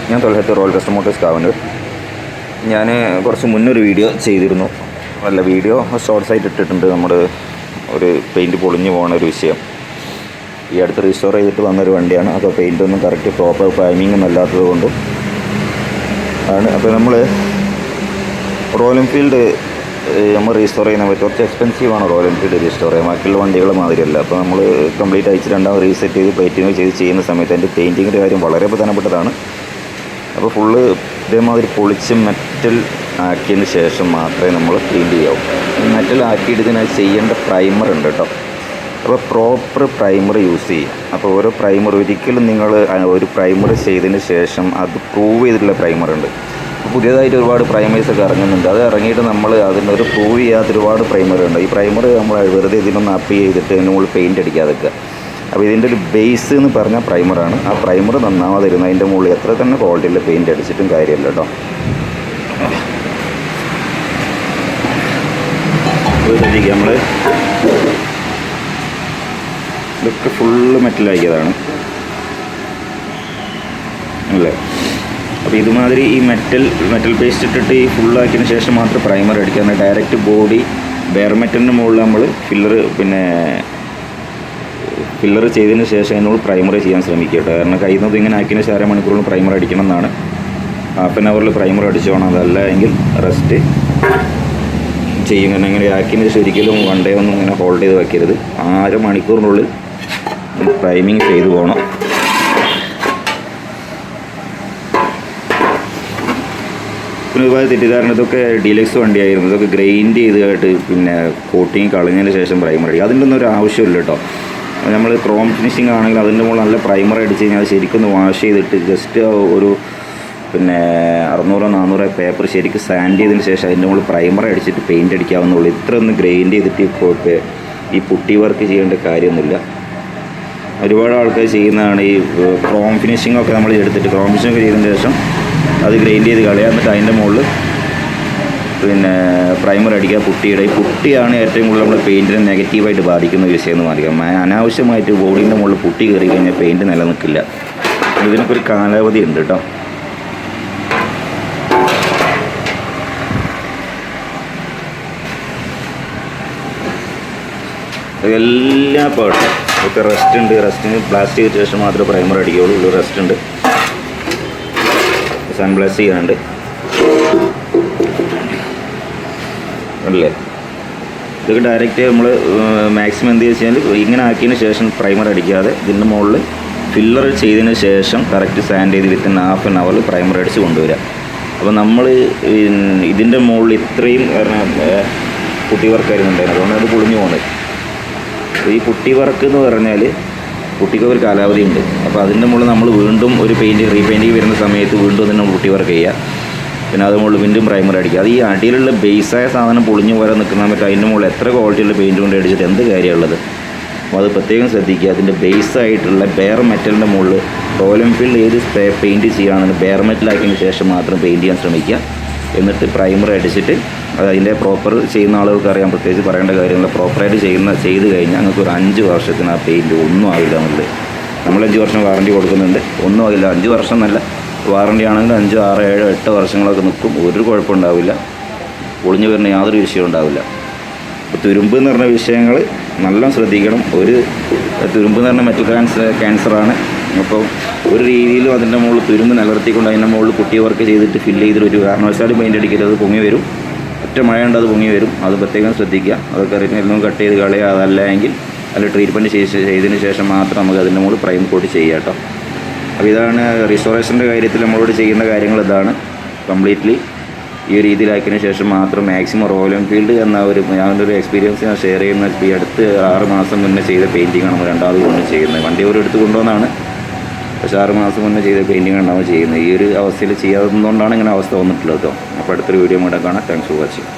ഞാൻ തൊലഹത്ത് royal custom Motors Kavannur. ഞാൻ കുറച്ച് മുന്നൊരു വീഡിയോ ചെയ്തിരുന്നു. നല്ല വീഡിയോ ഷോർട്സ് ആയിട്ട് ഇട്ടിട്ടുണ്ട്. നമ്മൾ ഒരു പെയിൻറ്റ് പൊളിഞ്ഞു പോകുന്ന ഒരു വിഷയം ഈ അടുത്ത് റീസ്റ്റോർ ചെയ്തിട്ട് വന്നൊരു വണ്ടിയാണ്. അപ്പോൾ പെയിൻറ്റൊന്നും കറക്റ്റ് പ്രോപ്പർ ടൈമിങ്ങൊന്നും അല്ലാത്തത് കൊണ്ടും ആണ്. അപ്പോൾ നമ്മൾ റോയൽ എൻഫീൽഡ് നമ്മൾ റീസ്റ്റോർ ചെയ്യുന്ന കുറച്ച് എക്സ്പെൻസീവാണ്. റോയൽ എൻഫീൽഡ് റീസ്റ്റോർ ചെയ്യാൻ ബാക്കിയുള്ള വണ്ടികളെ മാതിരിയല്ല. അപ്പോൾ നമ്മൾ കംപ്ലീറ്റ് അയച്ച് രണ്ടാമത് റീസെറ്റ് ചെയ്ത് പെയിൻറ്റിങ് ചെയ്യുന്ന സമയത്ത് അതിൻ്റെ പെയിൻറ്റിങ്ങിൻ്റെ കാര്യം വളരെ പ്രധാനപ്പെട്ടതാണ്. അപ്പോൾ ഫുള്ള് ഇതേമാതിരി പൊളിച്ച് മെറ്റൽ ആക്കിയതിന് ശേഷം മാത്രമേ നമ്മൾ പെയിൻറ്റ് ചെയ്യാവൂ. മെറ്റൽ ആക്കിയിട്ട് ഇതിനായി ചെയ്യേണ്ട പ്രൈമർ ഉണ്ട് കേട്ടോ. അപ്പോൾ പ്രോപ്പർ പ്രൈമർ യൂസ് ചെയ്യും. അപ്പോൾ ഓരോ പ്രൈമർ ഒരിക്കലും നിങ്ങൾ ഒരു പ്രൈമർ ചെയ്തതിന് ശേഷം അത് പ്രൂവ് ചെയ്തിട്ടുള്ള പ്രൈമറുണ്ട്. പുതിയതായിട്ട് ഒരുപാട് പ്രൈമേഴ്സൊക്കെ ഇറങ്ങുന്നുണ്ട്. അത് ഇറങ്ങിയിട്ട് നമ്മൾ അതിനൊരു പ്രൂവ് ചെയ്യാത്ത ഒരുപാട് പ്രൈമറുണ്ട്. ഈ പ്രൈമർ നമ്മൾ വെറുതെ ഇതിനൊന്ന് അപ്പ് ചെയ്തിട്ട് അതിന് മുകളിൽ പെയിൻറ്റ് അടിക്കാതെ വെക്കുക. അപ്പോൾ ഇതിൻ്റെ ഒരു ബേസ് എന്ന് പറഞ്ഞാൽ പ്രൈമറാണ്. ആ പ്രൈമർ നന്നാവാതിരുന്നു അതിൻ്റെ മുകളിൽ എത്ര തന്നെ ക്വാളിറ്റിയിൽ പെയിൻറ്റ് അടിച്ചിട്ടും കാര്യമില്ല കേട്ടോ. നമ്മൾ ഇതൊക്കെ ഫുള്ള് മെറ്റലാക്കിയതാണ് അല്ലേ. അപ്പോൾ ഇതുമാതിരി ഈ മെറ്റൽ പേസ്റ്റ് ഇട്ടിട്ട് ഈ ഫുള്ളാക്കിയതിന് ശേഷം മാത്രം പ്രൈമർ അടിക്കുക. ഡയറക്റ്റ് ബോഡി ബെയർ മെറ്റലിൻ്റെ മുകളിൽ നമ്മൾ ഫില്ലർ ചെയ്തതിന് ശേഷം അതിനോട് പ്രൈമർ ചെയ്യാൻ ശ്രമിക്കുക കേട്ടോ. കാരണം കയ്യിൽ നിന്ന് ഇങ്ങനെ ആക്കിയതിന് ശേഷം അരമണിക്കൂറിൽ പ്രൈമർ അടിക്കണം എന്നാണ്. ഹാഫ് ആൻ അവറിൽ പ്രൈമർ അടിച്ചോണം. അതല്ല എങ്കിൽ റെസ്റ്റ് ചെയ്യും. കാരണം ഇങ്ങനെ ആക്കിയതിന് ശേഷം ഒരിക്കലും വൺ ഡേ ഒന്നും ഇങ്ങനെ ഹോൾഡ് ചെയ്ത് വയ്ക്കരുത്. 1/2 മണിക്കൂറിനുള്ളിൽ പ്രൈമിങ് ചെയ്തു പോകണം. പിന്നെ ഒരുപാട് തെറ്റിദ്ധാരണ ഇതൊക്കെ ഡീലക്സ് വണ്ടിയായിരുന്നു, ഇതൊക്കെ ഗ്രൈൻഡ് ചെയ്തിട്ട് പിന്നെ കോട്ടിങ് കളഞ്ഞതിന് ശേഷം പ്രൈമർ അടിക്കുക. അതിൻ്റെ ഒന്നും ഒരു ആവശ്യമില്ല കേട്ടോ. നമ്മൾ ക്രോം ഫിനിഷിംഗ് ആണെങ്കിൽ അതിൻ്റെ മുകളിൽ നല്ല പ്രൈമർ അടിച്ച് കഴിഞ്ഞാൽ അത് ശരിക്കും വാഷ് ചെയ്തിട്ട് ജസ്റ്റ് ഒരു 600-400 പേപ്പർ ശരിക്കും സാൻഡ് ചെയ്തതിന് ശേഷം അതിൻ്റെ മുകളിൽ പ്രൈമർ അടിച്ചിട്ട് പെയിൻറ്റ് അടിക്കാവുന്നുള്ളൂ. ഇത്ര ഒന്ന് ഗ്രൈൻഡ് ചെയ്തിട്ട് ഈ പുട്ടി വർക്ക് ചെയ്യേണ്ട കാര്യമൊന്നുമില്ല. ഒരുപാട് ആൾക്കാർ ചെയ്യുന്നതാണ് ഈ ക്രോം ഫിനിഷിങ്ങൊക്കെ നമ്മൾ എടുത്തിട്ട് ക്രോം ഫിനിഷിങ്ങൊക്കെ ചെയ്തതിന് ശേഷം അത് ഗ്രൈൻഡ് ചെയ്ത് കളയുക. എന്നിട്ട് അതിൻ്റെ മുകളിൽ പിന്നെ പ്രൈമർ അടിക്കുക. പുട്ടിയുടെ ഈ പുട്ടിയാണ് ഏറ്റവും കൂടുതൽ നമ്മൾ പെയിൻറ്റിനെ നെഗറ്റീവായിട്ട് ബാധിക്കുന്ന വിഷയം എന്ന് മാറിക്കാം. അനാവശ്യമായിട്ട് ബോഡീൻ്റെ മുകളിൽ പുട്ടി കയറി കഴിഞ്ഞാൽ പെയിൻറ്റ് നിലനിൽക്കില്ല. ഇതിനൊക്കെ ഒരു കാലാവധി ഉണ്ട് കേട്ടോ. എല്ലാ പാട്ടും ഒക്കെ റെസ്റ്റിന് ബ്ലാസ്റ്റ് ചെയ്ത ശേഷം മാത്രമേ പ്രൈമർ അടിക്കുകയുള്ളൂ. റെസ്റ്റ് ഉണ്ട്, സൺ ബ്ലാസ്റ്റ് ചെയ്യാനുണ്ട് അല്ലേ. ഇതൊക്കെ ഡയറക്റ്റ് നമ്മൾ മാക്സിമം എന്ത് വെച്ചാൽ ഇങ്ങനെ ആക്കിയതിന് ശേഷം പ്രൈമർ അടിക്കാതെ ഇതിൻ്റെ മുകളിൽ ഫില്ലർ ചെയ്തതിന് ശേഷം കറക്റ്റ് സാൻഡ് ചെയ്ത് വിത്തിൻ ഹാഫ് ആൻ അവറിൽ പ്രൈമർ അടിച്ച് കൊണ്ടുവരിക. അപ്പോൾ നമ്മൾ ഇതിൻ്റെ മുകളിൽ ഇത്രയും പുട്ടി വർക്കായിരുന്നു ഉണ്ടായിരുന്നു, അതുകൊണ്ട് അത് പൊളിഞ്ഞു പോകുന്നത്. ഈ പുട്ടി വർക്ക് എന്ന് പറഞ്ഞാൽ പുട്ടിക്ക് ഒരു കാലാവധി ഉണ്ട്. അപ്പോൾ അതിൻ്റെ മുകളിൽ നമ്മൾ വീണ്ടും ഒരു റീപെയിൻറ്റിങ് വരുന്ന സമയത്ത് വീണ്ടും അതിന് പുട്ടി വർക്ക് ചെയ്യുക. പിന്നെ അത് മുകളിൽ വീണ്ടും പ്രൈമർ അടിക്കുക. അത് ഈ അടിയിലുള്ള ബേസായ സാധനം പൊളിഞ്ഞു പോലെ നിൽക്കുന്ന സമയത്ത് അതിൻ്റെ മുകളിൽ എത്ര ക്വാളിറ്റിയുള്ള പെയിൻറ്റ് കൊണ്ട് അടിച്ചിട്ട് എന്ത് കാര്യമുള്ളത്. അപ്പോൾ അത് പ്രത്യേകം ശ്രദ്ധിക്കുക. അതിൻ്റെ ബേസായിട്ടുള്ള ബെയർ മെറ്റലിൻ്റെ മുകളിൽ റോയൽ എൻഫീൽഡ് ഏത് പെയിൻറ്റ് ചെയ്യുകയാണെന്ന് ബെയർ മെറ്റലാക്കിയതിന് ശേഷം മാത്രം പെയിൻറ്റ് ചെയ്യാൻ ശ്രമിക്കുക. എന്നിട്ട് പ്രൈമർ അടിച്ചിട്ട് അതിൻ്റെ പ്രോപ്പർ ചെയ്യുന്ന ആളുകൾക്ക് അറിയാം, പ്രത്യേകിച്ച് പറയേണ്ട കാര്യങ്ങൾ. പ്രോപ്പറായിട്ട് ചെയ്ത് കഴിഞ്ഞാൽ ഞങ്ങൾക്ക് ഒരു 5 വർഷത്തിന് ആ പെയിൻറ്റ് ഒന്നും ആവില്ല എന്നുള്ളത്. നമ്മൾ 5 വർഷം വാറണ്ടി കൊടുക്കുന്നുണ്ട്, ഒന്നും ആവില്ല. 5 വർഷം എന്നല്ല, വാറണ്ടി ആണെങ്കിൽ 5, 6, 7, 8 വർഷങ്ങളൊക്കെ നിൽക്കും. ഒരു കുഴപ്പമുണ്ടാവില്ല. പൊളിഞ്ഞു വരുന്ന യാതൊരു വിഷയവും ഉണ്ടാവില്ല. ഇപ്പോൾ തുരുമ്പ് എന്ന് പറഞ്ഞ വിഷയങ്ങൾ നല്ല ശ്രദ്ധിക്കണം. തുരുമ്പ് എന്ന് പറഞ്ഞാൽ മെറ്റൽ ക്യാൻസറാണ്. അപ്പോൾ ഒരു രീതിയിലും അതിൻ്റെ മുകളിൽ തുരുമ്പ് നിലനിർത്തിക്കൊണ്ട് അതിൻ്റെ മുകളിൽ പുട്ടി വർക്ക് ചെയ്തിട്ട് ഫില്ല് ചെയ്തിട്ട് ഒരു കാരണവശാലും പെയിൻറ്റ് അടിക്കരുത്. അത് പൊങ്ങി വരും. ഒറ്റ മഴയുണ്ട് അത് പൊങ്ങി വരും. അത് പ്രത്യേകം ശ്രദ്ധിക്കുക. അതൊക്കെ എല്ലാം കട്ട് ചെയ്ത് കളയുക. അതല്ല എങ്കിൽ അതിൽ ട്രീറ്റ്മെൻറ്റ് ചെയ്തതിന് ശേഷം മാത്രം നമുക്ക് അതിൻ്റെ മുകളിൽ പ്രൈം കോട്ട് ചെയ്യാം കേട്ടോ. അപ്പോൾ ഇതാണ് റീസ്റ്റോറേഷൻ്റെ കാര്യത്തിൽ നമ്മളോട് ചെയ്യുന്ന കാര്യങ്ങൾ. ഇതാണ് കംപ്ലീറ്റ്ലി ഈ ഒരു രീതിയിലാക്കിയതിന് ശേഷം മാത്രം മാക്സിമം റോയൽ എൻഫീൽഡ് എന്ന ഞാനൊരു എക്സ്പീരിയൻസ് ഞാൻ ഷെയർ ചെയ്യുന്ന ഈ അടുത്ത് 6 മാസം മുന്നേ ചെയ്ത പെയിൻറ്റിങ്ങാണ് നമ്മൾ രണ്ടാമത് കൊണ്ട് ചെയ്യുന്നത്. വണ്ടി ഒരു എടുത്ത് കൊണ്ടുവന്നാണ്, പക്ഷേ 6 മാസം മുന്നേ ചെയ്ത പെയിൻറ്റിങ്ങാണ് നമ്മൾ ചെയ്യുന്നത്. ഈ ഒരു അവസ്ഥയിൽ ചെയ്യാത്തതുകൊണ്ടാണ് ഇങ്ങനെ അവസ്ഥ വന്നിട്ടുള്ളത് കേട്ടോ. അപ്പോൾ അടുത്തൊരു വീഡിയോ കൂടെ കാണാം. Thanks for watching.